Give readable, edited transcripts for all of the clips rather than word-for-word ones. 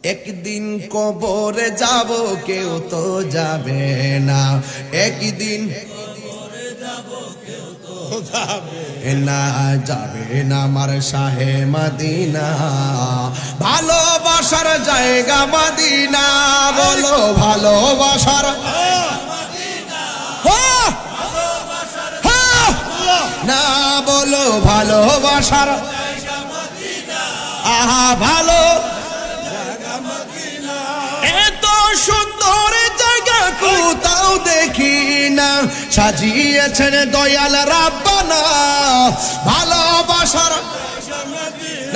একদিন কবরে যাব কেউ তো যাবে না, একদিন কবরে যাব কেউ তো যাবে না, যাবে না আমার শাহে মদিনা, ভালোবাসার জায়গা মদিনা, বলো ভালোবাসার না, বলো ভালোবাসার আহা ভালো এত সুন্দর জায়গা কোথাও দেখি না, সাজিয়েছেন দয়াল রাব্বানা ভালোবাসার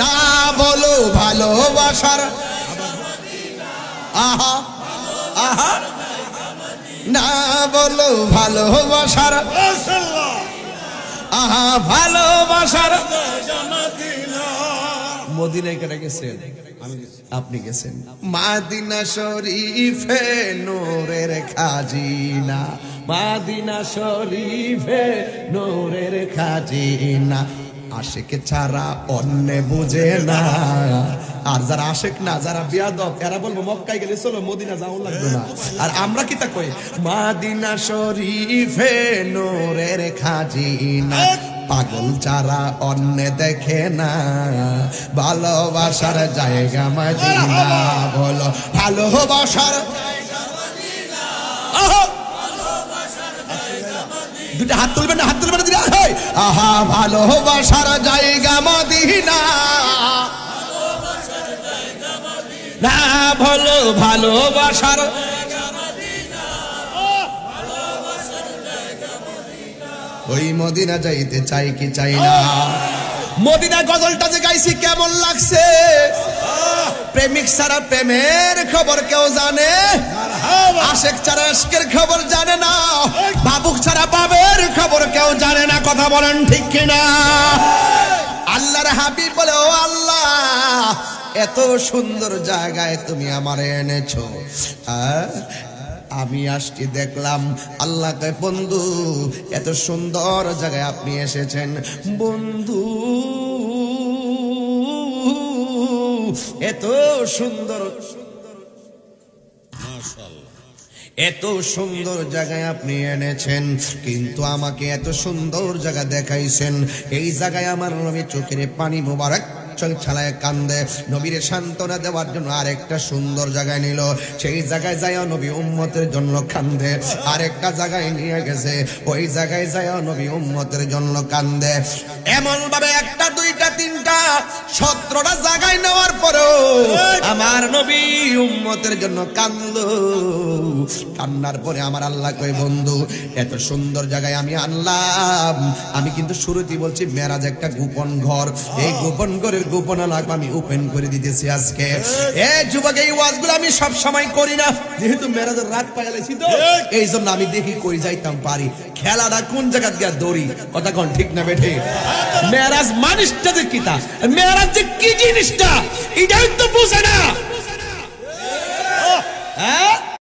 না, বলো ভালোবাসার আহা আহা না, বলো ভালোবাসার আহা ভালোবাসার মদিনায় কেন গেছেন? আপনি গেছেন মাদিনা শরীফে নূরের খাজিনা, মাদিনা শরীফে নূরের খাজিনা, আশিক ছাড়া অন্য বুঝে না, আর যারা আশিক না, যারা বিয়াদব এরা বলবো মক্কায় গেলে চলো মদিনা যাওয়া লাগবে না, আর আমরা কি তা কই মাদিনা শরীফে নূরের খাজিনা, পাগল ছাড়া অন্য দেখে না, ভালোবাসার জায়গা মদিনা, বলো ভালোবাসার দুটা হাত তুলবেন না, হাত তুলবেন না, আহা ভালোবাসার জায়গা মদিনা না, বলো ভালোবাসার ওই মদিনা যাইতে চাই কি চাই না। মদিনা গজলটা যে গাইছি কেমন লাগছে? প্রেমিক ছাড়া প্রেমের খবর কেউ জানে, আশেক ছাড়া আশকের খবর জানে না, বাবুক ছাড়া বাবের খবর কেউ জানে না, কথা বলেন ঠিক কিনা? আল্লাহর হাবিব বলে ও আল্লাহ এত সুন্দর জায়গায় তুমি আমারে এনেছো, আমি আসছি দেখলাম, আল্লাহ কয় বন্ধু এত সুন্দর জায়গায় আপনি এসেছেন, বন্ধু এত সুন্দর এত সুন্দর জায়গায় আপনি এনেছেন, কিন্তু আমাকে এত সুন্দর জায়গা দেখাইছেন, এই জায়গায় আমার নবী চোখের পানি মোবারক ছালায় কান্দে, নবীর সান্ত্বনা দেওয়ার জন্য আরেকটা সুন্দর জায়গায় নিল, সেই জায়গায় যায় নবী উম্মতের জন্য কান্দে, আরেকটা জায়গায় নিয়ে গেছে, ওই জায়গায় যায় নবী উম্মতের জন্য কান্দে, এমন ভাবে একটা দুইটা তিনটা 17টা জায়গায় নেওয়ার পরেও আমার নবী উম্মতের জন্য কান্দলো। কান্নার পরে আমার আল্লাহ কয় বন্ধু এত সুন্দর জায়গায় আমি আনলাম, আমি কিন্তু শুরুতেই বলছি মেরাজ একটা গোপন ঘর, এই গোপন ঘরের গোপন আলাপ আমি ওপেন করে দিতেছি আজকে। এই যুবক এই ওয়াজগুলো আমি সব সময় করি না, যেহেতু মেরাজের রাত পাই গেছি তো এই জন্য আমি দেখি কই যাইতাম পারি, খেলাটা কোন জায়গা গিয়া দৌড়ি, কথা কোন ঠিক না বেঠে? মেরাজ মানুষটা যে কিতা, মেরাজ যে কি জিনিসটা এটাই তো বুঝে না, হ্যাঁ